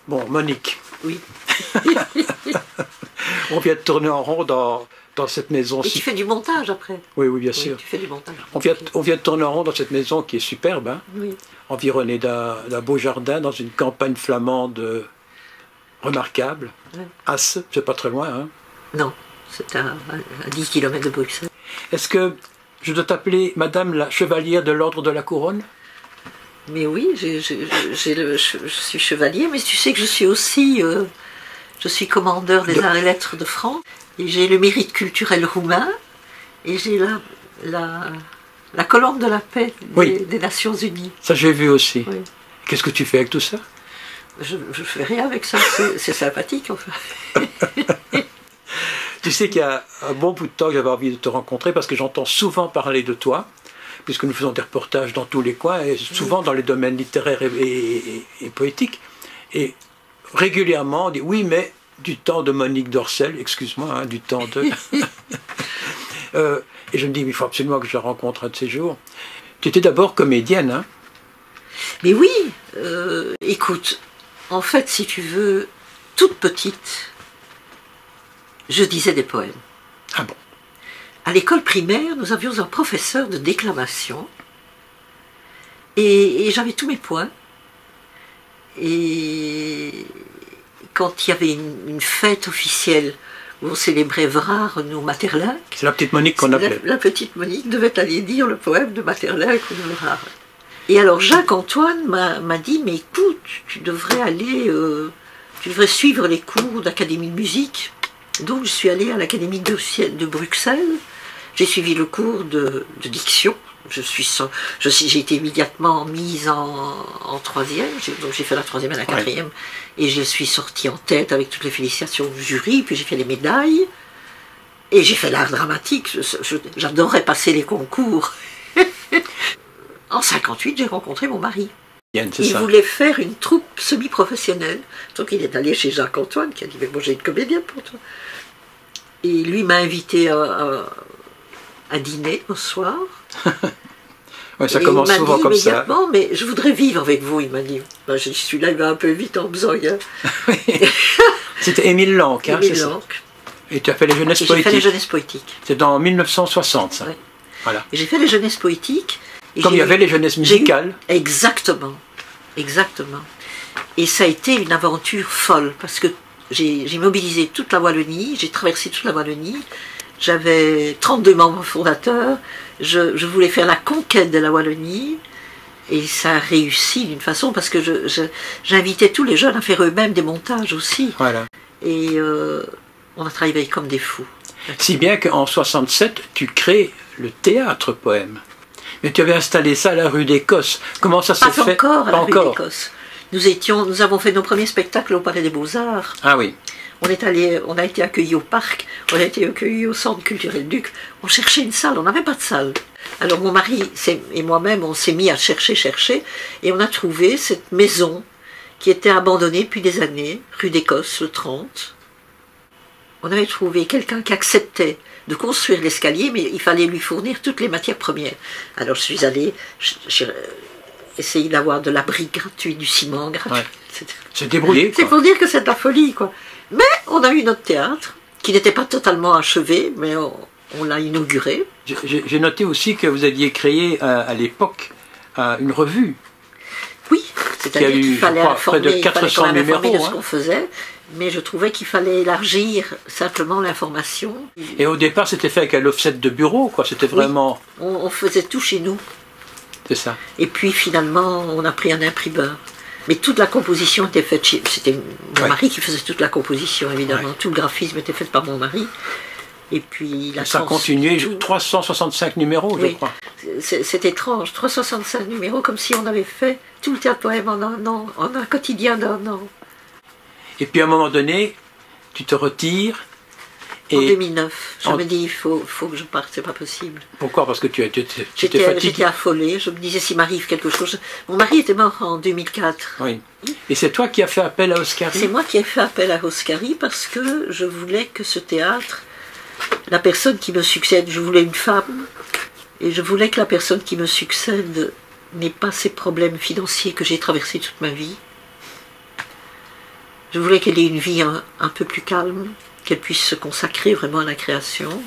Bon, Monique. Oui. On vient de tourner en rond dans cette maison. Et tu fais du montage après. Oui, oui, bien sûr. Tu fais du montage. On vient de tourner en rond dans cette maison qui est superbe, hein, oui. Environnée d'un beau jardin, dans une campagne flamande remarquable. Ouais. As, c'est pas très loin. Hein. Non, c'est à 10 km de Bruxelles. Est-ce que je dois t'appeler Madame la Chevalière de l'Ordre de la Couronne? Mais oui, je suis chevalier, mais tu sais que je suis aussi je suis commandeur des Arts et Lettres de France, et j'ai le mérite culturel roumain, et j'ai la colonne de la paix des Nations Unies. Ça j'ai vu aussi. Oui. Qu'est-ce que tu fais avec tout ça? Je fais rien avec ça, c'est sympathique enfin. Tu sais qu'il y a un bon bout de temps que j'avais envie de te rencontrer parce que j'entends souvent parler de toi, puisque nous faisons des reportages dans tous les coins, et souvent dans les domaines littéraires et poétiques. Et régulièrement, on dit oui, mais du temps de Monique Dorcel, excuse-moi, hein, du temps de... et je me dis, il faut absolument que je la rencontre un de ces jours. Tu étais d'abord comédienne, hein? Mais oui, écoute, en fait, si tu veux, toute petite, je disais des poèmes. Ah bon? À l'école primaire, nous avions un professeur de déclamation, et j'avais tous mes points. Et quand il y avait une fête officielle où on célébrait Vrare ou Materlinck, c'est la petite Monique qu'on appelait. La petite Monique devait aller dire le poème de Materlinck ou de Vrare. Et alors Jacques-Antoine m'a dit, mais écoute, tu devrais aller, tu devrais suivre les cours d'Académie de musique. Donc je suis allée à l'Académie de Bruxelles, j'ai suivi le cours de diction. J'ai été immédiatement mise en troisième, donc j'ai fait la troisième et la quatrième, et je suis sortie en tête avec toutes les félicitations du jury, puis j'ai fait les médailles, et j'ai fait l'art dramatique, j'adorais passer les concours. En 58, j'ai rencontré mon mari. Il voulait faire une troupe semi-professionnelle, donc il est allé chez Jacques-Antoine, qui a dit, mais moi j'ai une comédienne pour toi. Et lui m'a invité à dîner au soir. Ouais, ça commence souvent comme ça. Bon, mais je voudrais vivre avec vous, il m'a dit. Ben, je suis là, il va un peu vite en besogne. Hein. C'était Émile Lanck, hein, Émile Lanck. Et tu as fait les Jeunesses Poétiques. J'ai fait les Jeunesses Poétiques. C'est dans 1960, ça. Ouais. Voilà. J'ai fait les Jeunesses Poétiques. Comme il y avait les Jeunesses Musicales. Exactement. Exactement. Et ça a été une aventure folle, parce que j'ai mobilisé toute la Wallonie, j'ai traversé toute la Wallonie. J'avais 32 membres fondateurs, je voulais faire la conquête de la Wallonie, et ça a réussi d'une façon, parce que j'invitais tous les jeunes à faire eux-mêmes des montages aussi. Voilà. Et on a travaillé comme des fous. Si bien qu'en 67, tu crées le théâtre poème. Mais tu avais installé ça à la rue d'Écosse. Comment ça s'est fait? Pas encore à la rue d'Écosse. Nous avons fait nos premiers spectacles au Palais des Beaux-Arts. Ah oui. On a été accueillis au parc, on a été accueillis au Centre culturel Duc. On cherchait une salle, on n'avait pas de salle. Alors mon mari et moi-même, on s'est mis à chercher, et on a trouvé cette maison qui était abandonnée depuis des années, rue d'Écosse, le 30. On avait trouvé quelqu'un qui acceptait de construire l'escalier, mais il fallait lui fournir toutes les matières premières. Alors je suis allée essayer d'avoir de l'abri gratuit, du ciment gratuit. Ouais. C'est débrouillé. C'est pour dire que c'est de la folie, quoi. Mais on a eu notre théâtre, qui n'était pas totalement achevé, mais on l'a inauguré. J'ai noté aussi que vous aviez créé à l'époque une revue. Oui, c'est-à-dire qu'il fallait informer, près de 400 numéros, de ce qu'on faisait, mais je trouvais qu'il fallait élargir simplement l'information. Et au départ, c'était fait avec un offset de bureau, quoi. C'était vraiment... Oui, on faisait tout chez nous. C'est ça. Et puis finalement, on a pris un imprimeur. Mais toute la composition était faite chez... C'était mon mari qui faisait toute la composition, évidemment. Ouais. Tout le graphisme était fait par mon mari. Et puis la ça a continué, 365 numéros, je crois. C'est étrange, 365 numéros, comme si on avait fait tout le théâtre poème en un an, en un quotidien d'un an. Et puis à un moment donné, tu te retires. En 2009, je me dis, il faut que je parte, c'est pas possible. Pourquoi? Parce que tu étais fatiguée. J'étais affolée, je me disais, s'il m'arrive quelque chose... Mon mari était mort en 2004. Oui. Et c'est toi qui as fait appel à Oscari? C'est moi qui ai fait appel à Oscari parce que je voulais que ce théâtre, la personne qui me succède, je voulais une femme, et je voulais que la personne qui me succède n'ait pas ces problèmes financiers que j'ai traversés toute ma vie. Je voulais qu'elle ait une vie un peu plus calme, qu'elle puisse se consacrer vraiment à la création.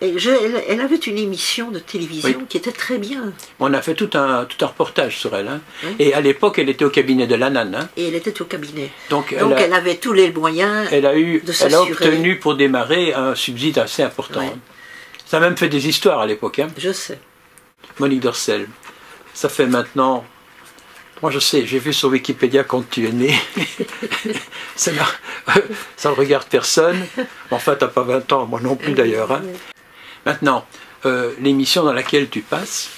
Et elle avait une émission de télévision qui était très bien. On a fait tout un reportage sur elle. Hein. Oui. Et à l'époque, elle était au cabinet de Lannan. Hein. Et elle était au cabinet. Donc elle avait tous les moyens elle a s'assurer. obtenu pour démarrer un subside assez important. Oui. Hein. Ça a même fait des histoires à l'époque. Hein. Je sais. Monique Dorcel, ça fait maintenant... Moi je sais, j'ai vu sur Wikipédia quand tu es né. ça ne regarde personne. Enfin, tu n'as pas 20 ans, moi non plus d'ailleurs. Hein. Maintenant, l'émission dans laquelle tu passes,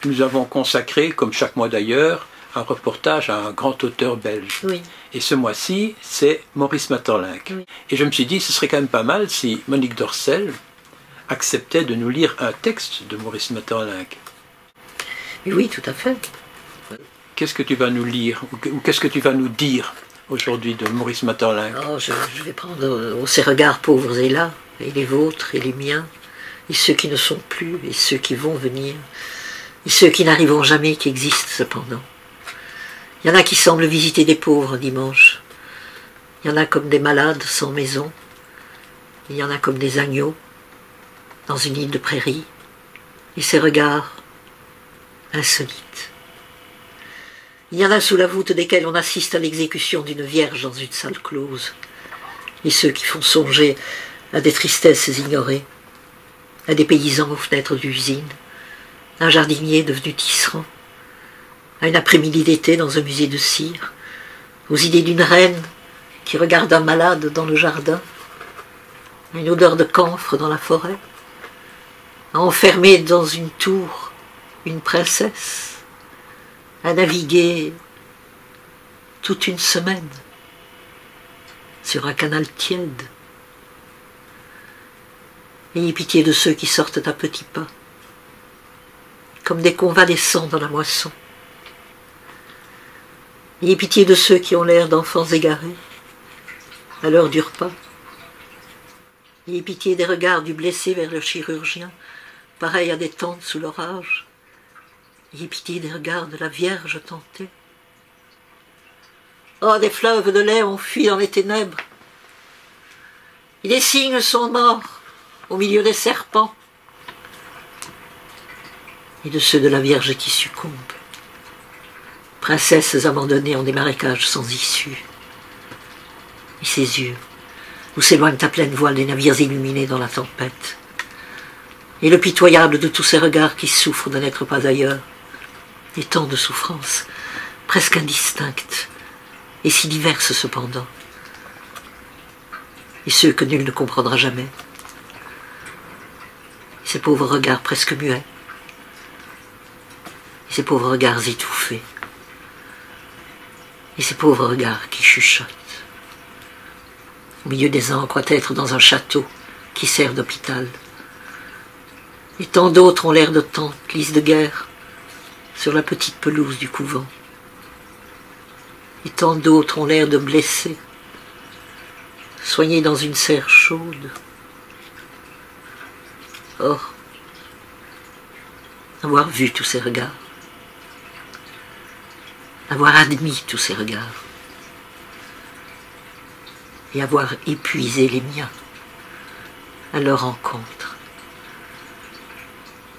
nous avons consacré, comme chaque mois d'ailleurs, un reportage à un grand auteur belge. Oui. Et ce mois-ci, c'est Maurice Maeterlinck. Oui. Et je me suis dit, ce serait quand même pas mal si Monique Dorcel acceptait de nous lire un texte de Maurice Maeterlinck. Oui, tout à fait. Qu'est-ce que tu vas nous lire ou qu'est-ce que tu vas nous dire aujourd'hui de Maurice Maeterlinck? Oh, je vais prendre ces regards pauvres et là, et les vôtres et les miens, et ceux qui ne sont plus, et ceux qui vont venir, et ceux qui n'arriveront jamais, qui existent cependant. Il y en a qui semblent visiter des pauvres dimanche. Il y en a comme des malades sans maison. Il y en a comme des agneaux dans une île de prairie. Et ces regards insolites. Il y en a sous la voûte desquels on assiste à l'exécution d'une vierge dans une salle close. Et ceux qui font songer à des tristesses ignorées, à des paysans aux fenêtres d'usine, à un jardinier devenu tisserand, à une après-midi d'été dans un musée de cire, aux idées d'une reine qui regarde un malade dans le jardin, à une odeur de camphre dans la forêt, à enfermer dans une tour une princesse, à naviguer toute une semaine sur un canal tiède. Ayez pitié de ceux qui sortent à petits pas, comme des convalescents dans la moisson. Ayez pitié de ceux qui ont l'air d'enfants égarés à l'heure du repas. Ayez pitié des regards du blessé vers le chirurgien, pareil à des tantes sous l'orage. Ayez pitié des regards de la Vierge tentée. Oh, des fleuves de lait ont fui dans les ténèbres. Et des cygnes sont morts au milieu des serpents. Et de ceux de la Vierge qui succombent. Princesses abandonnées en des marécages sans issue. Et ses yeux, où s'éloignent à pleine voile des navires illuminés dans la tempête. Et le pitoyable de tous ces regards qui souffrent de n'être pas ailleurs. Et tant de souffrances, presque indistinctes, et si diverses cependant. Et ceux que nul ne comprendra jamais. Et ces pauvres regards presque muets. Et ces pauvres regards étouffés. Et ces pauvres regards qui chuchotent. Au milieu des ans, on croit être dans un château qui sert d'hôpital. Et tant d'autres ont l'air de tantes lises de guerre sur la petite pelouse du couvent. Et tant d'autres ont l'air de blessés, soignés dans une serre chaude. Or, avoir vu tous ces regards, avoir admis tous ces regards, et avoir épuisé les miens à leur rencontre,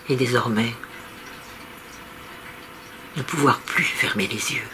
et désormais ne pouvoir plus fermer les yeux.